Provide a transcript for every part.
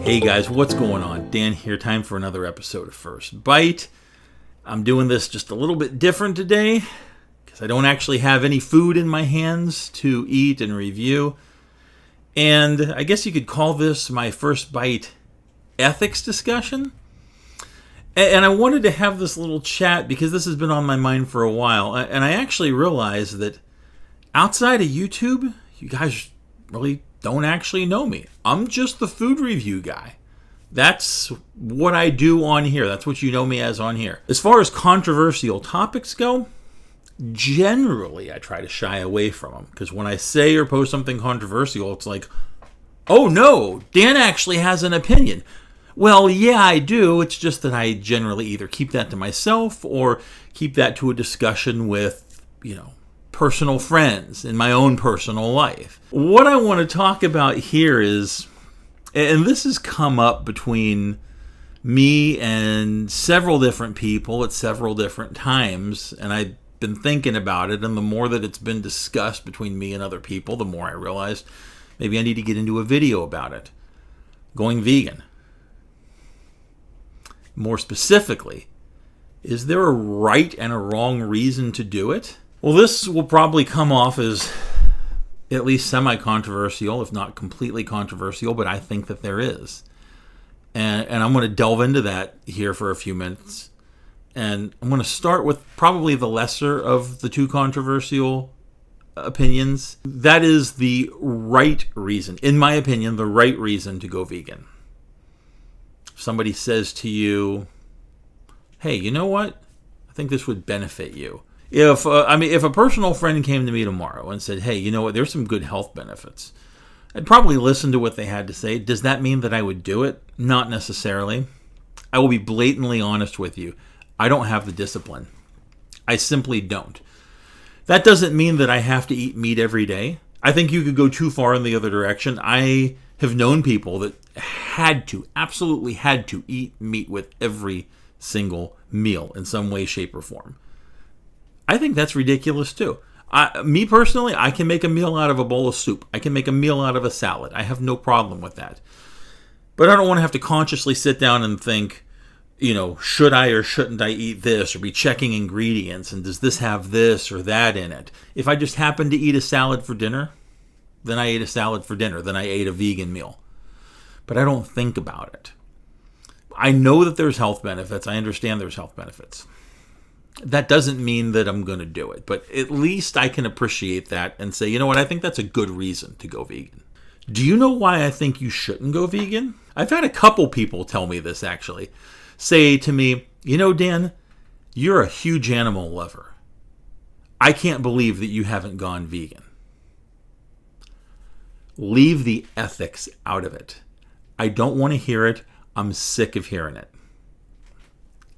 Hey guys, what's going on? Dan here, time for another episode of First Bite. I'm doing this just a little bit different today because I don't actually have any food in my hands to eat and review. And I guess you could call this my First Bite ethics discussion. And I wanted to have this little chat because this has been on my mind for a while. And I actually realized that outside of YouTube, you guys really don't actually know me. I'm just the food review guy. That's what I do on here. That's what you know me as on here. As far as controversial topics go, generally I try to shy away from them. Because when I say or post something controversial, it's like, oh no, Dan actually has an opinion. Well, yeah, I do. It's just that I generally either keep that to myself or keep that to a discussion with, personal friends in my own personal life. What I want to talk about here is, and this has come up between me and several different people at several different times, and I've been thinking about it, and the more that it's been discussed between me and other people, the more I realized maybe I need to get into a video about it. Going vegan. More specifically, is there a right and a wrong reason to do it? Well, this will probably come off as at least semi-controversial, if not completely controversial, but I think that there is. And I'm going to delve into that here for a few minutes. And I'm going to start with probably the lesser of the two controversial opinions. That is the right reason, in my opinion, the right reason to go vegan. If somebody says to you, hey, you know what? I think this would benefit you. If a personal friend came to me tomorrow and said, hey, you know what, there's some good health benefits, I'd probably listen to what they had to say. Does that mean that I would do it? Not necessarily. I will be blatantly honest with you. I don't have the discipline. I simply don't. That doesn't mean that I have to eat meat every day. I think you could go too far in the other direction. I have known people that absolutely had to eat meat with every single meal in some way, shape, or form. I think that's ridiculous too. Me personally, I can make a meal out of a bowl of soup. I can make a meal out of a salad. I have no problem with that. But I don't want to have to consciously sit down and think, should I or shouldn't I eat this, or be checking ingredients, and does this have this or that in it? If I just happen to eat a salad for dinner, then I ate a salad for dinner. Then I ate a vegan meal. But I don't think about it. I know that there's health benefits. I understand there's health benefits. That doesn't mean that I'm going to do it, but at least I can appreciate that and say, you know what, I think that's a good reason to go vegan. Do you know why I think you shouldn't go vegan? I've had a couple people tell me this actually. Say to me, Dan, you're a huge animal lover. I can't believe that you haven't gone vegan. Leave the ethics out of it. I don't want to hear it. I'm sick of hearing it.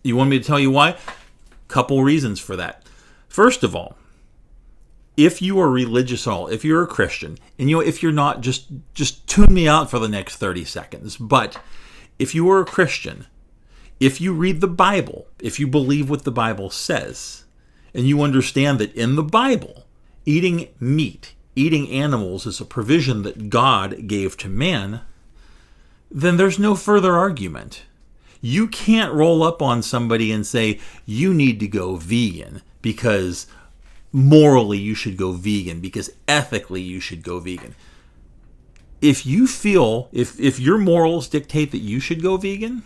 You want me to tell you why? Couple reasons for that. First of all, if you are religious at all, if you're a Christian, and if you're not, just tune me out for the next 30 seconds. But if you are a Christian, if you read the Bible, if you believe what the Bible says, and you understand that in the Bible, eating meat, eating animals is a provision that God gave to man, then there's no further argument. You can't roll up on somebody and say, you need to go vegan because morally you should go vegan, because ethically you should go vegan. If you feel, if your morals dictate that you should go vegan,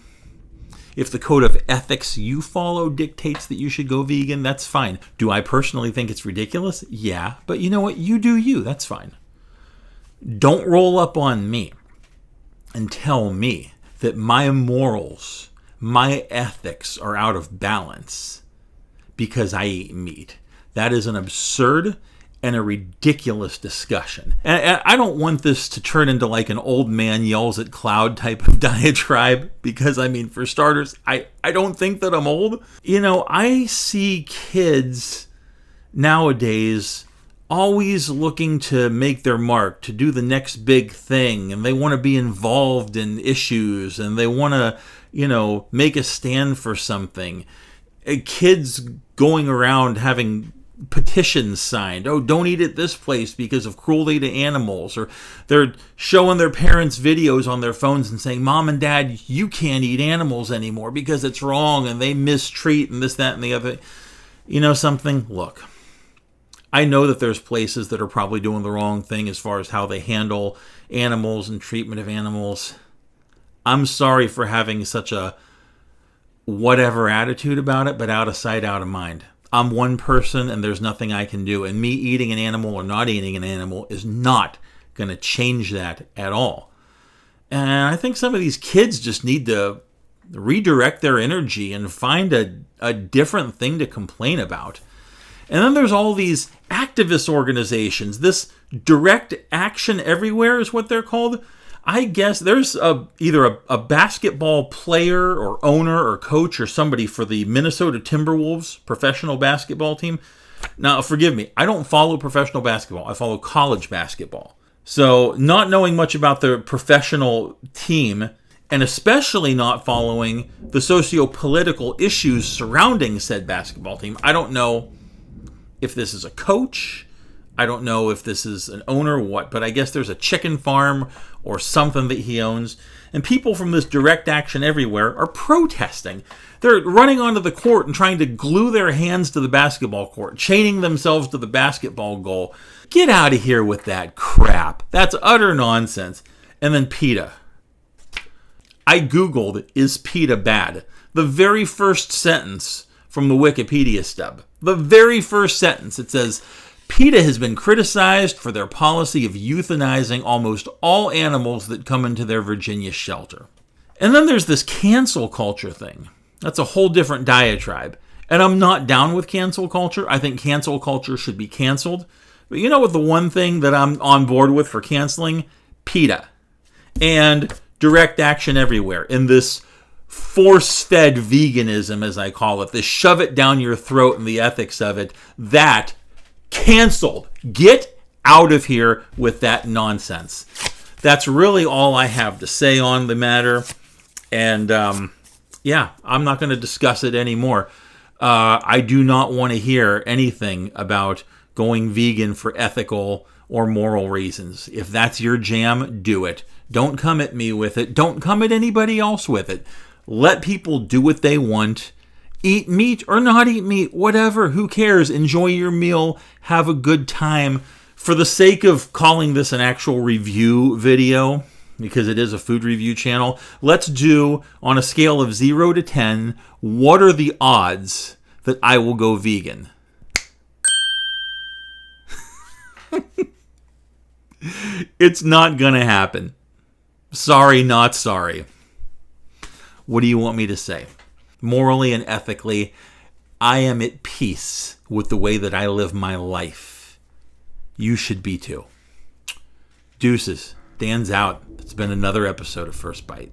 if the code of ethics you follow dictates that you should go vegan, that's fine. Do I personally think it's ridiculous? Yeah, but you know what? You do you. That's fine. Don't roll up on me and tell me that my morals, my ethics are out of balance because I eat meat. That is an absurd and a ridiculous discussion. And I don't want this to turn into like an old man yells at cloud type of diatribe because, for starters, I don't think that I'm old. I see kids nowadays always looking to make their mark, to do the next big thing, and they want to be involved in issues, and they want to, make a stand for something. Kids going around having petitions signed. Oh, don't eat at this place because of cruelty to animals. Or they're showing their parents videos on their phones and saying, Mom and Dad, you can't eat animals anymore because it's wrong and they mistreat and this, that, and the other. You know something? Look, I know that there's places that are probably doing the wrong thing as far as how they handle animals and treatment of animals. I'm sorry for having such a whatever attitude about it, but out of sight, out of mind. I'm one person and there's nothing I can do. And me eating an animal or not eating an animal is not going to change that at all. And I think some of these kids just need to redirect their energy and find a different thing to complain about. And then there's all these activist organizations. This Direct Action Everywhere is what they're called. I guess there's either a basketball player or owner or coach or somebody for the Minnesota Timberwolves professional basketball team. Now, forgive me, I don't follow professional basketball. I follow college basketball. So not knowing much about the professional team, and especially not following the socio-political issues surrounding said basketball team, I don't know if this is a coach. I don't know if this is an owner or what, but I guess there's a chicken farm or something that he owns. And people from this Direct Action Everywhere are protesting. They're running onto the court and trying to glue their hands to the basketball court, chaining themselves to the basketball goal. Get out of here with that crap. That's utter nonsense. And then PETA. I Googled, is PETA bad? The very first sentence from the Wikipedia stub. The very first sentence, it says, PETA has been criticized for their policy of euthanizing almost all animals that come into their Virginia shelter. And then there's this cancel culture thing. That's a whole different diatribe. And I'm not down with cancel culture. I think cancel culture should be canceled. But you know what the one thing that I'm on board with for canceling? PETA. And Direct Action Everywhere. And this force-fed veganism, as I call it. This shove it down your throat and the ethics of it. That canceled. Get out of here with that nonsense. That's really all I have to say on the matter. And I'm not going to discuss it anymore. I do not want to hear anything about going vegan for ethical or moral reasons. If that's your jam, do it. Don't come at me with it. Don't come at anybody else with it. Let people do what they want. Eat meat or not eat meat, whatever, who cares? Enjoy your meal, have a good time. For the sake of calling this an actual review video, because it is a food review channel, let's do, on a scale of 0 to 10, what are the odds that I will go vegan? It's not gonna happen. Sorry, not sorry. What do you want me to say? Morally and ethically, I am at peace with the way that I live my life. You should be too. Deuces. Dan's out. It's been another episode of First Bite.